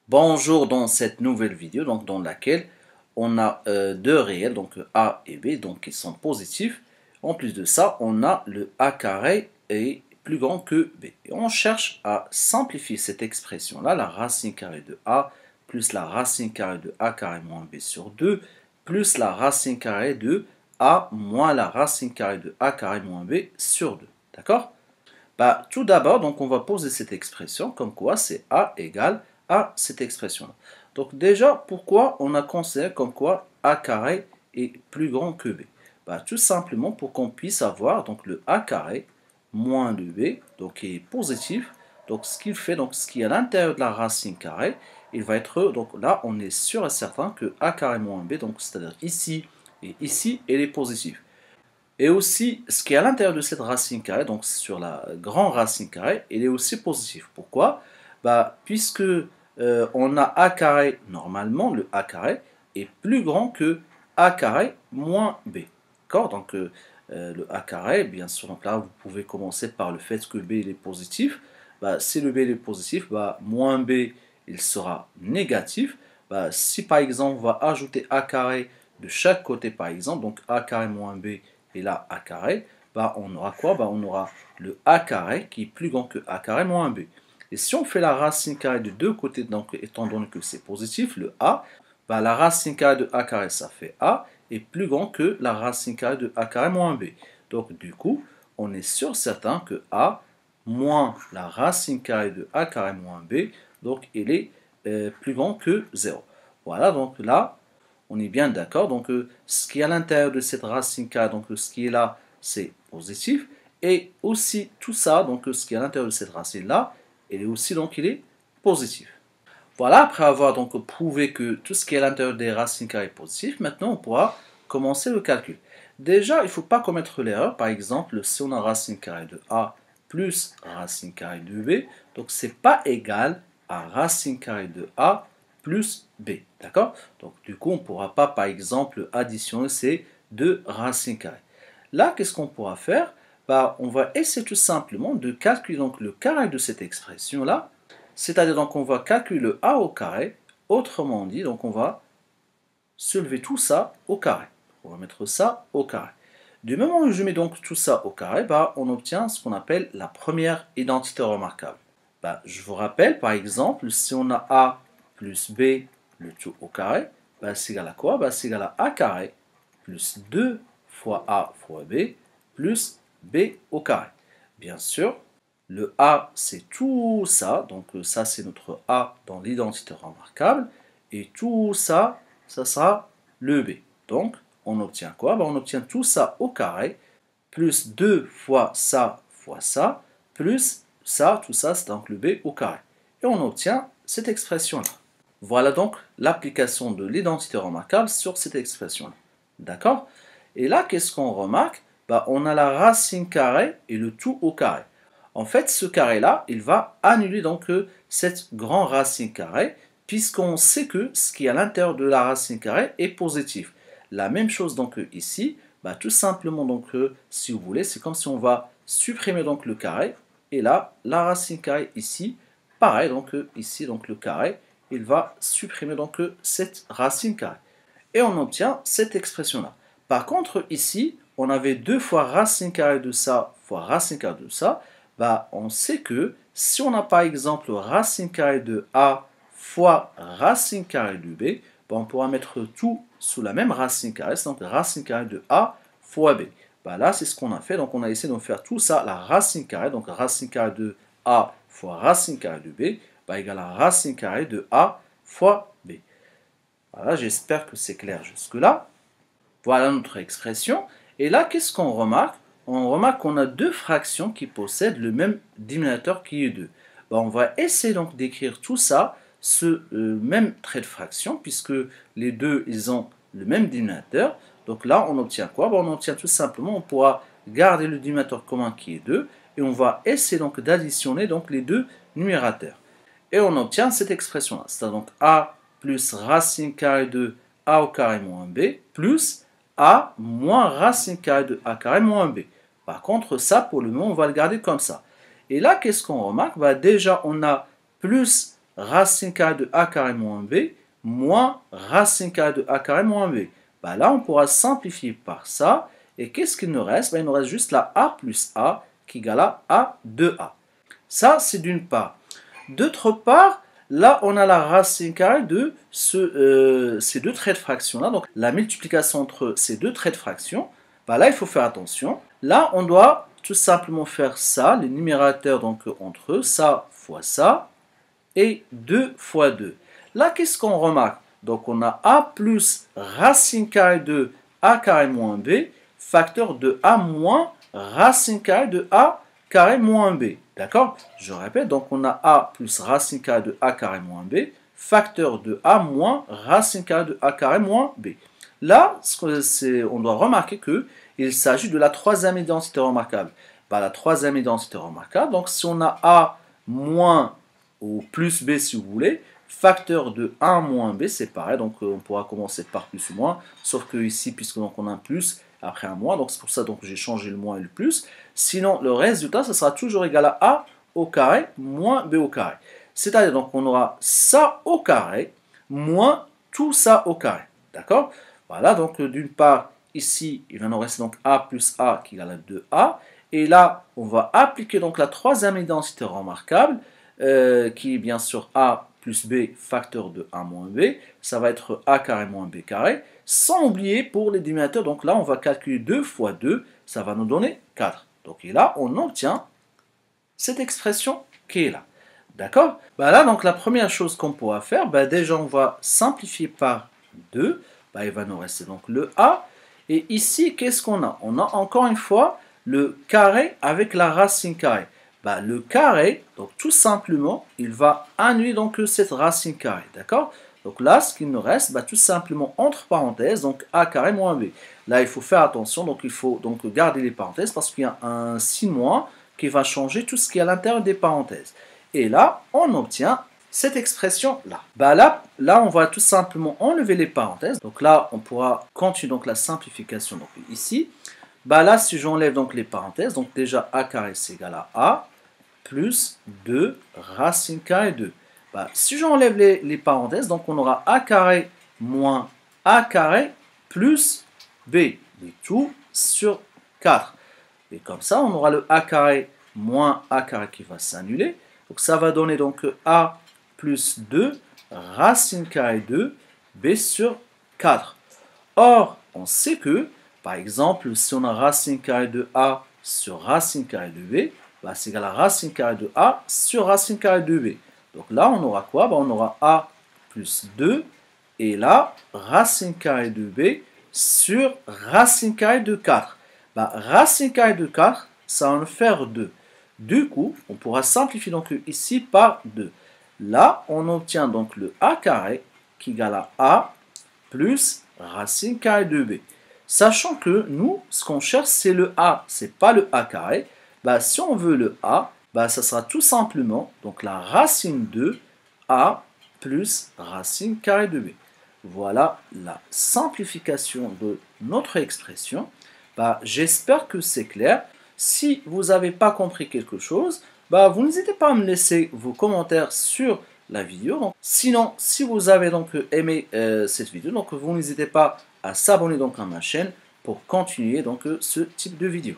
Bonjour dans cette nouvelle vidéo donc dans laquelle on a deux réels donc a et b donc qui sont positifs. En plus de ça, on a le a carré est plus grand que b. Et on cherche à simplifier cette expression là, la racine carrée de a plus la racine carrée de a carré moins b sur 2 plus la racine carrée de a moins la racine carrée de a carré moins b sur 2. D'accord? Tout d'abord, donc on va poser cette expression comme quoi c'est a égale à cette expression-là. Donc déjà, pourquoi on a considéré comme quoi a carré est plus grand que b? Tout simplement pour qu'on puisse avoir donc le a carré moins le b, donc qui est positif. Donc ce qu'il fait, donc ce qui est à l'intérieur de la racine carrée, il va être, donc là on est sûr et certain que a carré moins b, donc c'est-à-dire ici et ici, il est positif. Et aussi, ce qui est à l'intérieur de cette racine carrée, donc sur la grande racine carrée, il est aussi positif. Pourquoi? Puisque on a a carré, normalement, le a carré est plus grand que a carré moins b. D'accord? Donc, le a carré, bien sûr, donc là, vous pouvez commencer par le fait que b il est positif. Si le b il est positif, moins b il sera négatif. Si par exemple, on va ajouter a carré de chaque côté, par exemple, donc a carré moins b et là a carré, on aura quoi? On aura le a carré qui est plus grand que a carré moins b. Et si on fait la racine carrée de deux côtés, donc étant donné que c'est positif, le a, la racine carrée de a carré, ça fait a, est plus grand que la racine carrée de a carré moins b. Donc du coup, on est sûr certain que a moins la racine carrée de a carré moins b, donc il est plus grand que 0. Voilà, donc là, on est bien d'accord. Donc, ce qui est à l'intérieur de cette racine carrée, donc ce qui est là, c'est positif. Et aussi, tout ça, donc ce qui est à l'intérieur de cette racine-là, il est aussi, donc, il est positif. Voilà, après avoir donc prouvé que tout ce qui est à l'intérieur des racines carrées est positif, maintenant on pourra commencer le calcul. Déjà, il ne faut pas commettre l'erreur. Par exemple, si on a racine carrée de a plus racine carrée de b, donc c'est pas égal à racine carrée de a plus b. D'accord? Donc du coup, on ne pourra pas, par exemple, additionner ces deux racines carrées. Là, qu'est-ce qu'on pourra faire? On va essayer tout simplement de calculer donc, le carré de cette expression-là, c'est-à-dire donc on va calculer le a au carré, autrement dit, donc on va soulever tout ça au carré. On va mettre ça au carré. Du moment où je mets donc tout ça au carré, on obtient ce qu'on appelle la première identité remarquable. Je vous rappelle, par exemple, si on a a plus b, le tout au carré, c'est égal à quoi? C'est égal à a carré plus 2 fois a fois b plus b au carré. Bien sûr, le a, c'est tout ça, donc ça, c'est notre a dans l'identité remarquable, et tout ça, ça sera le b. Donc, on obtient quoi? On obtient tout ça au carré, plus 2 fois ça, plus ça, tout ça, c'est donc le b au carré. Et on obtient cette expression-là. Voilà donc l'application de l'identité remarquable sur cette expression-là. D'accord? Et là, qu'est-ce qu'on remarque? On a la racine carrée et le tout au carré. En fait, ce carré-là, il va annuler donc cette grande racine carrée, puisqu'on sait que ce qui est à l'intérieur de la racine carrée est positif. La même chose donc ici, tout simplement donc si vous voulez, c'est comme si on va supprimer donc le carré, et là, la racine carrée ici, pareil, donc ici donc le carré, il va supprimer donc cette racine carrée. Et on obtient cette expression-là. Par contre, ici, on avait 2 fois racine carrée de ça fois racine carrée de ça. On sait que si on a par exemple racine carrée de a fois racine carrée de b, on pourra mettre tout sous la même racine carrée, donc racine carrée de a fois b. Là, c'est ce qu'on a fait. Donc, on a essayé de faire tout ça, la racine carrée, donc racine carrée de a fois racine carrée de b, égale à racine carrée de a fois b. Voilà, j'espère que c'est clair jusque-là. Voilà notre expression. Et là, qu'est-ce qu'on remarque? On remarque qu'on a deux fractions qui possèdent le même dénominateur qui est 2. On va essayer donc d'écrire tout ça, ce même trait de fraction, puisque les deux, ils ont le même dénominateur. Donc là, on obtient quoi? On obtient tout simplement, on pourra garder le dénominateur commun qui est 2, et on va essayer donc d'additionner donc les deux numérateurs. Et on obtient cette expression-là. C'est donc a plus racine carrée de a au carré moins b, plus a moins racine carrée de a carré moins b. Par contre, ça, pour le moment, on va le garder comme ça. Et là, qu'est-ce qu'on remarque? Déjà, on a plus racine carrée de a carré moins b moins racine carrée de a carré moins b. Bah là, on pourra simplifier par ça. Et qu'est-ce qu'il nous reste? Bah, il nous reste juste la a plus a qui égale à a de a. Ça, c'est d'une part. D'autre part, là, on a la racine carrée de ces deux traits de fraction-là. Donc, la multiplication entre ces deux traits de fraction. Bah, là, il faut faire attention. Là, on doit tout simplement faire ça, les numérateurs donc entre eux, ça fois ça, et 2 fois 2. Là, qu'est-ce qu'on remarque? Donc, on a a plus racine carrée de a carré moins b, facteur de a moins racine carrée de a carré moins b. D'accord? Je répète, donc on a a plus racine carrée de a carré moins b, facteur de a moins racine carrée de a carré moins b. Là, on doit remarquer qu'il s'agit de la troisième identité remarquable. Bah, la troisième identité remarquable, donc si on a a moins ou plus b si vous voulez, facteur de 1 moins b, c'est pareil, donc on pourra commencer par plus ou moins, sauf que ici, puisque donc on a un plus, après un moins, donc c'est pour ça que j'ai changé le moins et le plus. Sinon, le résultat, ça sera toujours égal à a au carré moins b au carré. C'est-à-dire, donc on aura ça au carré moins tout ça au carré. D'accord? Voilà, donc d'une part, ici, il va nous rester donc a plus a qui égale à 2a. Et là, on va appliquer donc la troisième identité remarquable, qui est bien sûr a plus b facteur de 1 moins b. Ça va être a carré moins b carré. Sans oublier pour les dénominateurs, donc là, on va calculer 2 fois 2, ça va nous donner 4. Donc et là, on obtient cette expression qui est là. D'accord? Bah là, donc la première chose qu'on pourra faire, bah déjà, on va simplifier par 2. Bah, il va nous rester donc le a. Et ici, qu'est-ce qu'on a? On a encore une fois le carré avec la racine carrée. Bah, le carré, donc tout simplement, il va annuler donc cette racine carrée. D'accord? Donc là, ce qu'il nous reste, bah, tout simplement entre parenthèses, donc a carré moins b. Là, il faut faire attention, donc il faut donc garder les parenthèses parce qu'il y a un signe moins qui va changer tout ce qui est à l'intérieur des parenthèses. Et là, on obtient cette expression-là. Bah là, on va tout simplement enlever les parenthèses. Donc là, on pourra continuer donc la simplification donc ici. Bah là, si j'enlève donc les parenthèses, donc déjà a carré c'est égal à a plus 2 racine carrée 2. Bah, si j'enlève les parenthèses, donc on aura a carré moins a carré plus b, et tout sur 4. Et comme ça, on aura le a carré moins a carré qui va s'annuler. Donc ça va donner donc a plus 2 racine carrée 2 b sur 4. Or, on sait que, par exemple, si on a racine carrée de a sur racine carrée de b, bah, c'est égal à racine carrée de a sur racine carrée de b. Donc là, on aura quoi? Bah, on aura a plus 2 et là, racine carrée de b sur racine carrée de 4. Bah, racine carrée de 4, ça va en faire 2. Du coup, on pourra simplifier donc ici par 2. Là, on obtient donc le a carré qui égale à a plus racine carrée de b. Sachant que nous, ce qu'on cherche, c'est le a, c'est pas le a carré. Bah, si on veut le a, bah, ça sera tout simplement donc la racine de a plus racine carrée de b. Voilà la simplification de notre expression. Bah, j'espère que c'est clair. Si vous n'avez pas compris quelque chose, bah, vous n'hésitez pas à me laisser vos commentaires sur la vidéo. Donc, sinon, si vous avez donc aimé cette vidéo, donc vous n'hésitez pas à s'abonner donc à ma chaîne pour continuer donc ce type de vidéo.